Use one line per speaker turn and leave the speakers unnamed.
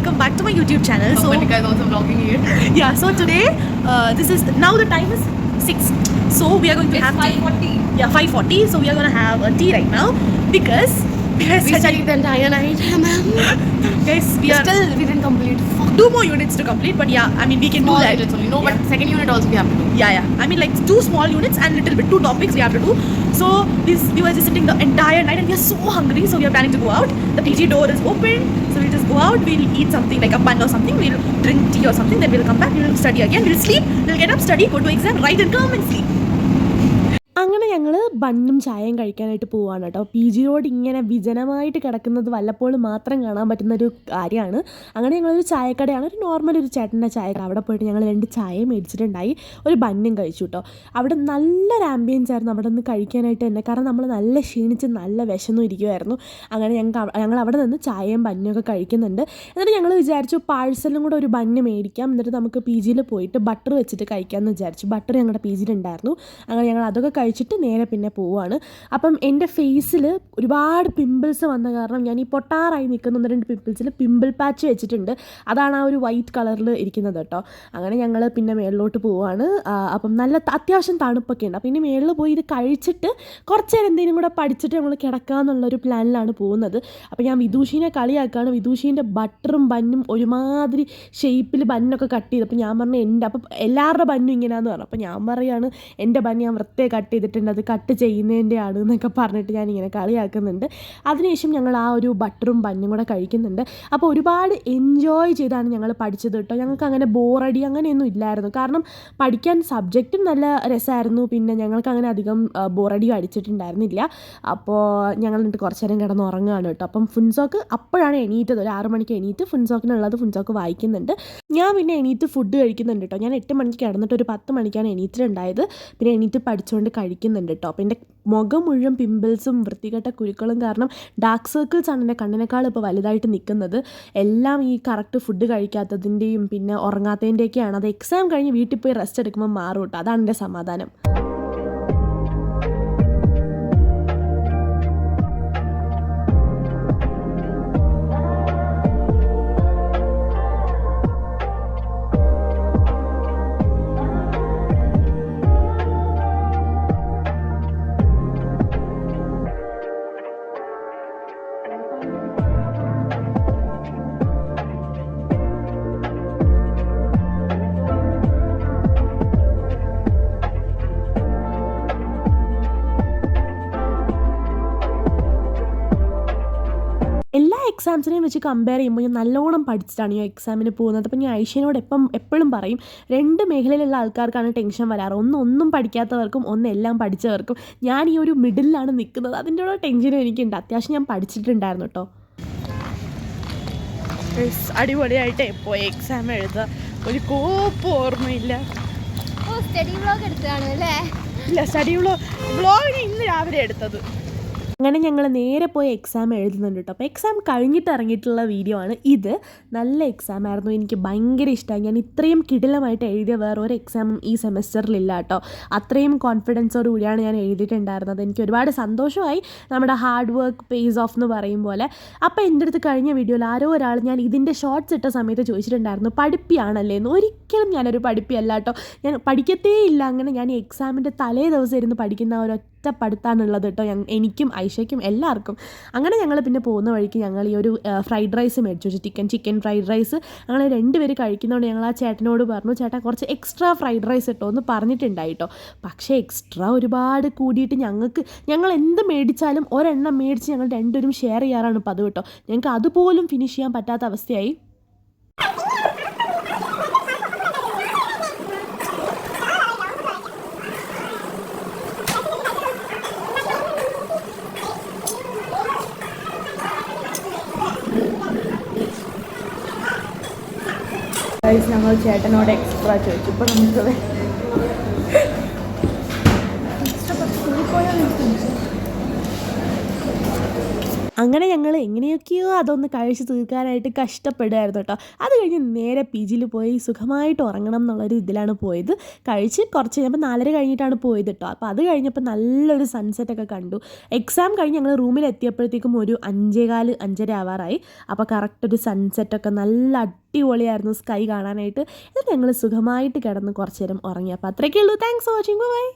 welcome back to my YouTube channel.
So Monica is also vlogging here.
Yeah, so today this is now the time is 6. So we are going to have
5:40.
Yeah, 5:40. So we are going to have a tea right now because
We studied the entire night.
guys, we
didn't complete.
2 more units to complete, but yeah, I mean we can
Small
do that.
units only. No, but second unit also we have to do.
Yeah. I mean like 2 small units and little bit 2 topics we have to do. So we were just sitting the entire night and we are so hungry. So we are planning to go out. The PG door is open. So we'll just go out. We'll eat something like a bun or something. We'll drink tea or something. Then we'll come back. We'll study again. We'll sleep. We'll get up, study, go to exam, write and come and sleep. അങ്ങനെ ഞങ്ങൾ ബണ്ണും ചായയും കഴിക്കാനായിട്ട് പോവാണ് കേട്ടോ. P G road ഇങ്ങനെ വിജനമായിട്ട് കിടക്കുന്നത് വല്ലപ്പോഴും മാത്രം കാണാൻ പറ്റുന്നൊരു കാര്യമാണ്. അങ്ങനെ ഞങ്ങളൊരു ചായക്കടയാണ്, ഒരു നോർമൽ ഒരു ചേട്ടൻ്റെ ചായക്കട. അവിടെ പോയിട്ട് ഞങ്ങൾ 2 ചായ മേടിച്ചിട്ടുണ്ടായി, ഒരു ബന്നും കഴിച്ചു കേട്ടോ. അവിടെ നല്ലൊരു ആംബിയൻസ് ആയിരുന്നു അവിടെ നിന്ന് കഴിക്കാനായിട്ട് തന്നെ. കാരണം നമ്മൾ നല്ല ക്ഷീണിച്ച് നല്ല വിശന്നും ഇരിക്കുമായിരുന്നു. അങ്ങനെ ഞങ്ങൾ അവിടെ നിന്ന് ചായയും ബന്നും ഒക്കെ കഴിക്കുന്നുണ്ട്. എന്നിട്ട് ഞങ്ങൾ വിചാരിച്ചു പാഴ്സലും കൂടെ ഒരു ബന്ന് മേടിക്കാം, എന്നിട്ട് നമുക്ക് പി ജിയിൽ പോയിട്ട് ബട്ടർ വെച്ചിട്ട് കഴിക്കാമെന്ന് വിചാരിച്ചു. ബട്ടർ ഞങ്ങളുടെ പി ജിയിലുണ്ടായിരുന്നു. അങ്ങനെ ഞങ്ങൾ അതൊക്കെ കഴിച്ചിട്ട് നേരെ പിന്നെ പോവുകയാണ്. അപ്പം എൻ്റെ ഫേസിൽ ഒരുപാട് പിമ്പിൾസ് വന്ന കാരണം ഞാൻ ഈ പൊട്ടാറായി നിൽക്കുന്ന 1-2 പിമ്പിൾസിൽ പിമ്പിൾ പാച്ച് വെച്ചിട്ടുണ്ട്. അതാണ് ആ ഒരു വൈറ്റ് കളറിൽ ഇരിക്കുന്നത് കേട്ടോ. അങ്ങനെ ഞങ്ങൾ പിന്നെ മേളിലോട്ട് പോവുകയാണ്. അപ്പം നല്ല അത്യാവശ്യം തണുപ്പൊക്കെ ഉണ്ട്. അപ്പം ഇനി മേളിൽ പോയി ഇത് കഴിച്ചിട്ട് കുറച്ച് നേരം എന്തെങ്കിലും കൂടെ പഠിച്ചിട്ട് ഞങ്ങൾ കിടക്കാമെന്നുള്ളൊരു പ്ലാനിലാണ് പോകുന്നത്. അപ്പോൾ ഞാൻ വിദൂഷീനെ കളിയാക്കുകയാണ്. വിദൂഷീൻ്റെ ബട്ടറും ബന്നും ഒരുമാതിരി ഷേപ്പിൽ ബന്നൊക്കെ കട്ട് ചെയ്ത്. അപ്പോൾ ഞാൻ പറഞ്ഞു അപ്പം എല്ലാവരുടെ ബന്നും ഇങ്ങനെയാണെന്ന് പറഞ്ഞു. അപ്പോൾ ഞാൻ പറയുകയാണ് എൻ്റെ ബന്ന് ഞാൻ വൃത്തിയായി കട്ട് ചെയ്തിട്ടുണ്ട്, അത് കട്ട് ചെയ്യുന്നതിൻ്റെ ആണ് എന്നൊക്കെ പറഞ്ഞിട്ട് ഞാനിങ്ങനെ കളിയാക്കുന്നുണ്ട്. അതിനുശേഷം ഞങ്ങൾ ആ ഒരു ബട്ടറും ബന്നും കൂടെ കഴിക്കുന്നുണ്ട്. അപ്പോൾ ഒരുപാട് എൻജോയ് ചെയ്താണ് ഞങ്ങൾ പഠിച്ചത് കേട്ടോ. ഞങ്ങൾക്ക് അങ്ങനെ ബോറടി അങ്ങനെയൊന്നും ഇല്ലായിരുന്നു. കാരണം പഠിക്കാൻ സബ്ജക്റ്റും നല്ല രസമായിരുന്നു. പിന്നെ ഞങ്ങൾക്ക് അങ്ങനെ അധികം ബോറടി അടിച്ചിട്ടുണ്ടായിരുന്നില്ല. അപ്പോൾ ഞങ്ങൾ എന്നിട്ട് കുറച്ച് നേരം കിടന്ന് ഉറങ്ങുകയാണ് കേട്ടോ. അപ്പം ഫുൻസോക്ക് അപ്പോഴാണ് എണീറ്റത്. ഒരു 6 മണിക്ക് എണീറ്റ് ഫുൻസോക്കിനുള്ളത് ഫുൻസോക്ക് വായിക്കുന്നുണ്ട്. ഞാൻ പിന്നെ എണീറ്റ് ഫുഡ് കഴിക്കുന്നുണ്ട് കേട്ടോ. ഞാൻ 8 മണിക്ക് കിടന്നിട്ട് ഒരു 10 മണിക്കാണ് എണീറ്റിട്ടുണ്ടായത്. പിന്നെ എണീറ്റ് പഠിച്ചുകൊണ്ട് കഴിക്കുന്നുണ്ട് കേട്ടോ. അപ്പോൾ എൻ്റെ മുഖം മുഴുവൻ പിമ്പിൾസും വൃത്തികെട്ട കുരുക്കളും കാരണം ഡാർക്ക് സർക്കിൾസ് ആണ് എൻ്റെ കണ്ണിനേക്കാൾ ഇപ്പോൾ വലുതായിട്ട് നിൽക്കുന്നത്. എല്ലാം ഈ കറക്റ്റ് ഫുഡ് കഴിക്കാത്തതിൻ്റെയും പിന്നെ ഉറങ്ങാത്തതിൻ്റെയൊക്കെയാണ്. അത് എക്സാം കഴിഞ്ഞ് വീട്ടിൽ പോയി റെസ്റ്റ് എടുക്കുമ്പോൾ മാറും കേട്ടോ. അതാണ് എൻ്റെ സമാധാനം. എല്ലാ എക്സാംസിനെയും വെച്ച് കമ്പയർ ചെയ്യുമ്പോൾ ഞാൻ നല്ലോണം പഠിച്ചിട്ടാണ് ഈ എക്സാമിന് പോകുന്നത്. അപ്പോൾ ഞാൻ ഐഷനോട് എപ്പോഴും പറയും, 2 മേഖലയിലുള്ള ആൾക്കാർക്കാണ് ടെൻഷൻ വരാറ്. ഒന്നും പഠിക്കാത്തവർക്കും എല്ലാം പഠിച്ചവർക്കും. ഞാൻ ഈ ഒരു മിഡിലാണ് നിൽക്കുന്നത്. അതിൻ്റെ ഉള്ള ടെൻഷനും എനിക്കുണ്ട്. അത്യാവശ്യം ഞാൻ പഠിച്ചിട്ടുണ്ടായിരുന്നു കേട്ടോ. അടിപൊളിയായിട്ട് പോയി എക്സാം എഴുതുക. ഒരു കോപ്പ് ഓർമ്മയില്ല.
സ്റ്റഡി വ്ലോഗ് എടുത്തതാണ് അല്ലേ?
ഇല്ല, സ്റ്റഡി വ്ലോഗ് ഇന്ന് രാവിലെ എടുത്തത്. അങ്ങനെ ഞങ്ങൾ നേരെ പോയി എക്സാം എഴുതുന്നുണ്ട് കേട്ടോ. അപ്പോൾ എക്സാം കഴിഞ്ഞിട്ട് ഇറങ്ങിയിട്ടുള്ള വീഡിയോ ആണ് ഇത്. നല്ല എക്സാം ആയിരുന്നു, എനിക്ക് ഭയങ്കര ഇഷ്ടമായി. ഞാൻ ഇത്രയും കിടിലമായിട്ട് എഴുതിയ വേറൊരു എക്സാമും ഈ സെമസ്റ്ററിലില്ല കേട്ടോ. അത്രയും കോൺഫിഡൻസോട് കൂടിയാണ് ഞാൻ എഴുതിയിട്ടുണ്ടായിരുന്നത്. എനിക്ക് ഒരുപാട് സന്തോഷമായി. നമ്മുടെ ഹാർഡ് വർക്ക് പേസ് ഓഫ് എന്ന് പറയും പോലെ. അപ്പോൾ എൻ്റെ അടുത്ത് കഴിഞ്ഞ വീഡിയോയിൽ ആരോ ഒരാൾ ഞാൻ ഇതിൻ്റെ ഷോർട്ട്സ് ഇട്ട സമയത്ത് ചോദിച്ചിട്ടുണ്ടായിരുന്നു, പഠിപ്പിയാണല്ലേ എന്ന്. ഒരിക്കലും ഞാനൊരു പഠിപ്പിയല്ല കേട്ടോ. ഞാൻ പഠിക്കത്തേ ഇല്ല. അങ്ങനെ ഞാൻ ഈ എക്സാമിൻ്റെ തലേ ദിവസം ഇരുന്ന് പഠിക്കുന്ന ഒരൊറ്റ പഠിത്താനുള്ളത് കേട്ടോ. എനിക്കും ഐഷയ്ക്കും എല്ലാവർക്കും. അങ്ങനെ ഞങ്ങൾ പിന്നെ പോകുന്ന വഴിക്ക് ഞങ്ങൾ ഈ ഒരു ഫ്രൈഡ് റൈസ് മേടിച്ചു വെച്ചു, ചിക്കൻ ഫ്രൈഡ് റൈസ്. അങ്ങനെ 2 പേര് കഴിക്കുന്നതുകൊണ്ട് ഞങ്ങൾ ആ ചേട്ടനോട് പറഞ്ഞു, ചേട്ടാ കുറച്ച് എക്സ്ട്രാ ഫ്രൈഡ് റൈസ് ഇട്ടോ എന്ന് പറഞ്ഞിട്ടുണ്ടായിട്ടോ. പക്ഷേ എക്സ്ട്രാ ഒരുപാട് കൂടിയിട്ട് ഞങ്ങൾ എന്ത് മേടിച്ചാലും ഒരെണ്ണം മേടിച്ച് ഞങ്ങൾ 2 പേരും ഷെയർ ചെയ്യാറാണ് പതിവ് കേട്ടോ. ഞങ്ങൾക്ക് അതുപോലും ഫിനിഷ് ചെയ്യാൻ പറ്റാത്ത അവസ്ഥയായി. ഞങ്ങൾ ചേട്ടനോട് എക്സ്ട്രാ ചോദിച്ചു. ഇപ്പോൾ നമുക്ക്
അങ്ങനെ ഞങ്ങൾ എങ്ങനെയൊക്കെയോ അതൊന്ന് കഴിച്ച് തീർക്കാനായിട്ട് കഷ്ടപ്പെടുമായിരുന്നു കേട്ടോ. അത് കഴിഞ്ഞ് നേരെ പി ജിയിൽ പോയി സുഖമായിട്ട് ഉറങ്ങണം എന്നുള്ളൊരു ഇതിലാണ് പോയത്. കഴിച്ച് കുറച്ച് കഴിഞ്ഞപ്പോൾ 4:30 കഴിഞ്ഞിട്ടാണ് പോയത് കേട്ടോ. അപ്പോൾ അത് കഴിഞ്ഞപ്പോൾ നല്ലൊരു സൺസെറ്റൊക്കെ കണ്ടു. എക്സാം കഴിഞ്ഞ് ഞങ്ങൾ റൂമിൽ എത്തിയപ്പോഴത്തേക്കും ഒരു 5:15 5:30 ആവാറായി. അപ്പോൾ കറക്റ്റ് ഒരു സൺസെറ്റൊക്കെ നല്ല അടിപൊളിയായിരുന്നു സ്കൈ കാണാനായിട്ട്. എന്നിട്ട് ഞങ്ങൾ സുഖമായിട്ട് കിടന്ന് കുറച്ച് നേരം ഉറങ്ങി. അപ്പോൾ അത്രയൊക്കെ ഉള്ളൂ. Thanks for watching. ബൈ.